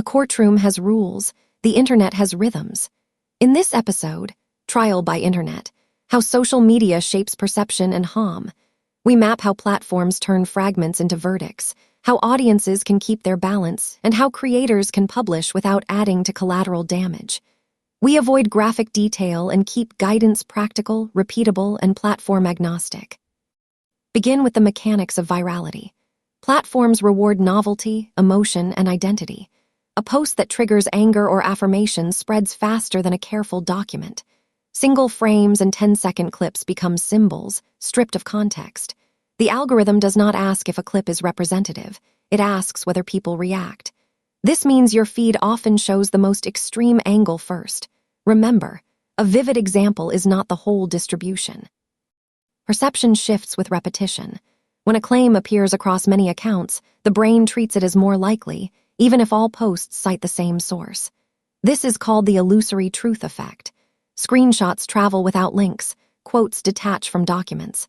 courtroom has rules, the internet has rhythms. In this episode, Trial by Internet, how social media shapes perception and harm, we map how platforms turn fragments into verdicts, how audiences can keep their balance, and how creators can publish without adding to collateral damage. We avoid graphic detail and keep guidance practical, repeatable, and platform agnostic. Begin with the mechanics of virality. Platforms reward novelty, emotion, and identity. A post that triggers anger or affirmation spreads faster than a careful document. Single frames and 10-second clips become symbols, stripped of context. The algorithm does not ask if a clip is representative. It asks whether people react. This means your feed often shows the most extreme angle first. Remember, a vivid example is not the whole distribution. Perception shifts with repetition. When a claim appears across many accounts, the brain treats it as more likely, even if all posts cite the same source. This is called the illusory truth effect. Screenshots travel without links, quotes detach from documents.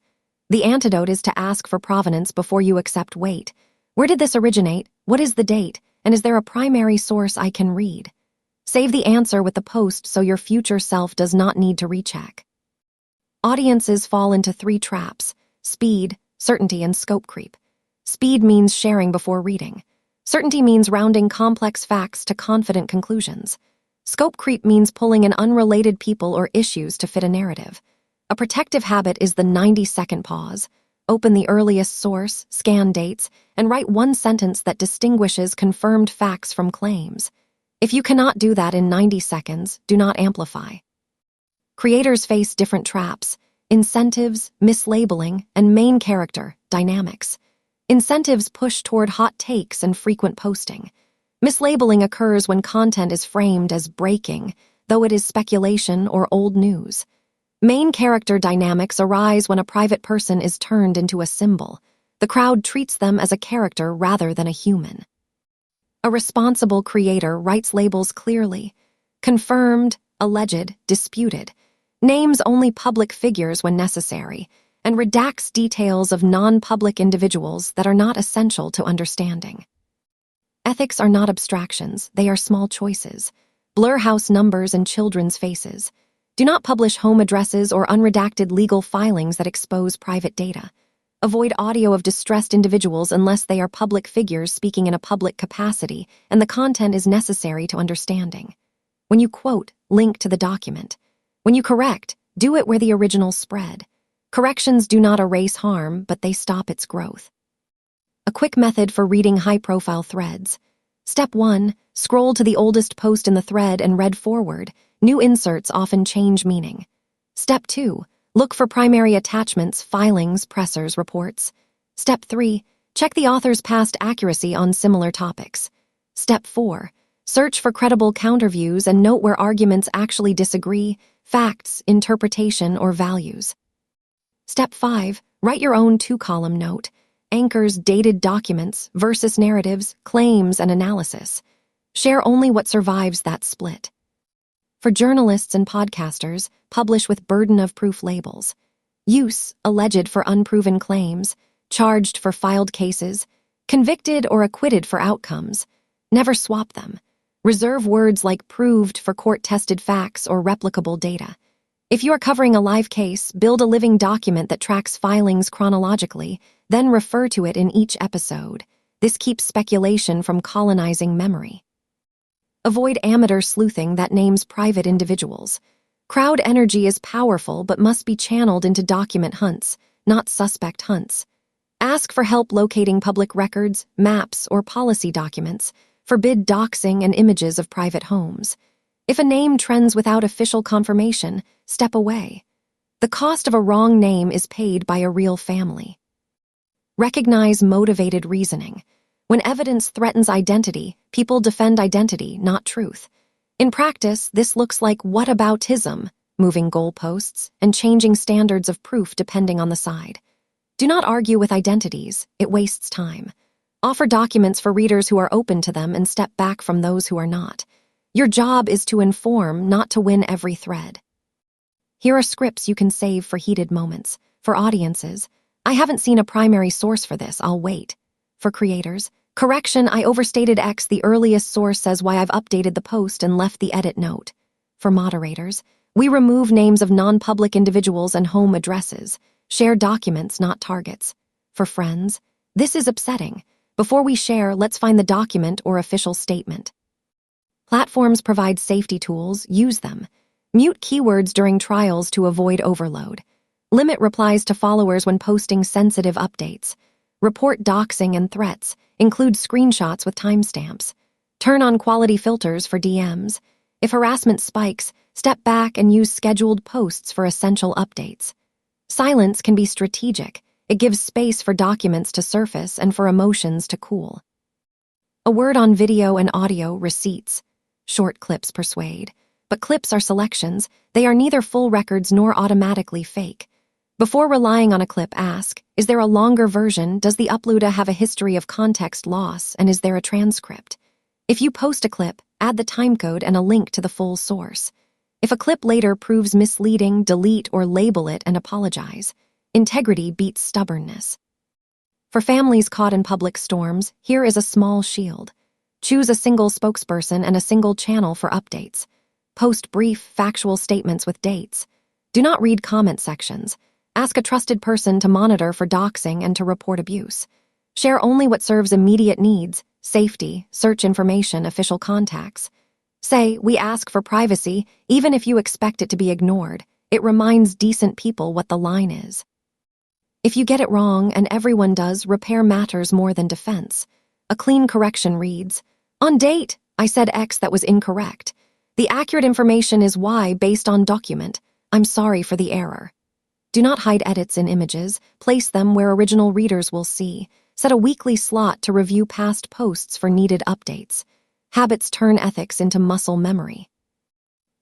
The antidote is to ask for provenance before you accept weight. Where did this originate? What is the date? And is there a primary source I can read? Save the answer with the post so your future self does not need to recheck. Audiences fall into 3 traps: speed, certainty, and scope creep. Speed means sharing before reading. Certainty means rounding complex facts to confident conclusions. Scope creep means pulling in unrelated people or issues to fit a narrative. A protective habit is the 90-second pause. Open the earliest source, scan dates, and write one sentence that distinguishes confirmed facts from claims. If you cannot do that in 90 seconds, do not amplify. Creators face different traps: incentives, mislabeling, and main character dynamics. Incentives push toward hot takes and frequent posting. Mislabeling occurs when content is framed as breaking, though it is speculation or old news. Main character dynamics arise when a private person is turned into a symbol. The crowd treats them as a character rather than a human. A responsible creator writes labels clearly: confirmed, alleged, disputed, names only public figures when necessary, and redacts details of non-public individuals that are not essential to understanding. Ethics are not abstractions, they are small choices. Blur house numbers and children's faces. Do not publish home addresses or unredacted legal filings that expose private data. Avoid audio of distressed individuals unless they are public figures speaking in a public capacity and the content is necessary to understanding. When you quote, link to the document. When you correct, do it where the original spread. Corrections do not erase harm, but they stop its growth. A quick method for reading high-profile threads. Step 1. Scroll to the oldest post in the thread and read forward. New inserts often change meaning. Step 2. Look for primary attachments, filings, pressers, reports. Step 3. Check the author's past accuracy on similar topics. Step 4. Search for credible counterviews and note where arguments actually disagree, facts, interpretation, or values. Step 5. Write your own 2-column note. Anchors dated documents versus narratives, claims, and analysis. Share only what survives that split. For journalists and podcasters, publish with burden of proof labels. Use: alleged for unproven claims, charged for filed cases, convicted or acquitted for outcomes. Never swap them. Reserve words like proved for court-tested facts or replicable data. If you are covering a live case, build a living document that tracks filings chronologically, then refer to it in each episode. This keeps speculation from colonizing memory. Avoid amateur sleuthing that names private individuals. Crowd energy is powerful but must be channeled into document hunts, not suspect hunts. Ask for help locating public records, maps, or policy documents. Forbid doxing and images of private homes. If a name trends without official confirmation, step away. The cost of a wrong name is paid by a real family. Recognize motivated reasoning. When evidence threatens identity, people defend identity, not truth. In practice, this looks like whataboutism, moving goalposts, and changing standards of proof depending on the side. Do not argue with identities, it wastes time. Offer documents for readers who are open to them and step back from those who are not. Your job is to inform, not to win every thread. Here are scripts you can save for heated moments. For audiences, I haven't seen a primary source for this, I'll wait. For creators, Correction, I overstated X. The earliest source says why I've updated the post and left the edit note. For moderators, we remove names of non-public individuals and home addresses. Share documents, not targets. For friends, this is upsetting. Before we share, let's find the document or official statement. Platforms provide safety tools, use them. Mute keywords during trials to avoid overload. Limit replies to followers when posting sensitive updates. Report doxing and threats, include screenshots with timestamps. Turn on quality filters for DMs. If harassment spikes, step back and use scheduled posts for essential updates. Silence can be strategic. It gives space for documents to surface and for emotions to cool. A word on video and audio receipts. Short clips persuade. But clips are selections. They are neither full records nor automatically fake. Before relying on a clip, ask, is there a longer version? Does the uploader have a history of context loss? And is there a transcript? If you post a clip, add the timecode and a link to the full source. If a clip later proves misleading, delete or label it and apologize. Integrity beats stubbornness. For families caught in public storms, here is a small shield. Choose a single spokesperson and a single channel for updates. Post brief, factual statements with dates. Do not read comment sections. Ask a trusted person to monitor for doxing and to report abuse. Share only what serves immediate needs, safety, search information, official contacts. Say, we ask for privacy, even if you expect it to be ignored. It reminds decent people what the line is. If you get it wrong, and everyone does, repair matters more than defense. A clean correction reads, on date, I said X that was incorrect. The accurate information is Y based on document. I'm sorry for the error. Do not hide edits in images. Place them where original readers will see. Set a weekly slot to review past posts for needed updates. Habits turn ethics into muscle memory.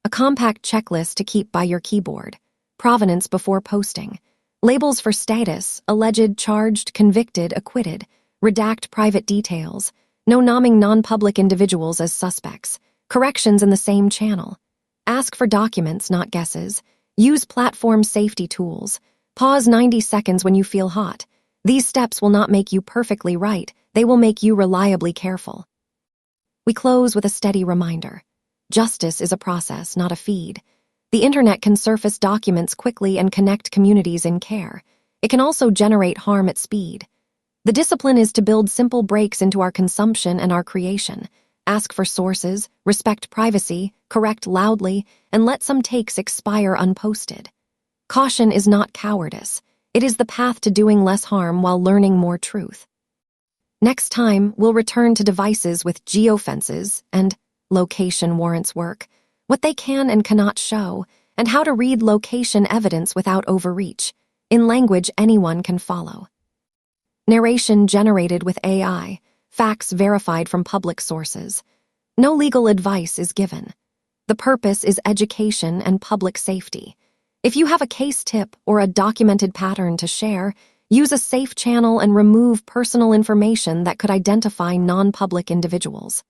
A compact checklist to keep by your keyboard. Provenance before posting. Labels for status, alleged, charged, convicted, acquitted. Redact private details. No naming non-public individuals as suspects. Corrections in the same channel. Ask for documents, not guesses. Use platform safety tools. Pause 90 seconds when you feel hot. These steps will not make you perfectly right. They will make you reliably careful. We close with a steady reminder. Justice is a process, not a feed. The internet can surface documents quickly and connect communities in care. It can also generate harm at speed. The discipline is to build simple breaks into our consumption and our creation. Ask for sources, respect privacy, correct loudly, and let some takes expire unposted. Caution is not cowardice. It is the path to doing less harm while learning more truth. Next time, we'll return to devices with geofences and location warrants work, what they can and cannot show, and how to read location evidence without overreach, in language anyone can follow. Narration generated with AI, facts verified from public sources. No legal advice is given. The purpose is education and public safety. If you have a case tip or a documented pattern to share, use a safe channel and remove personal information that could identify non-public individuals.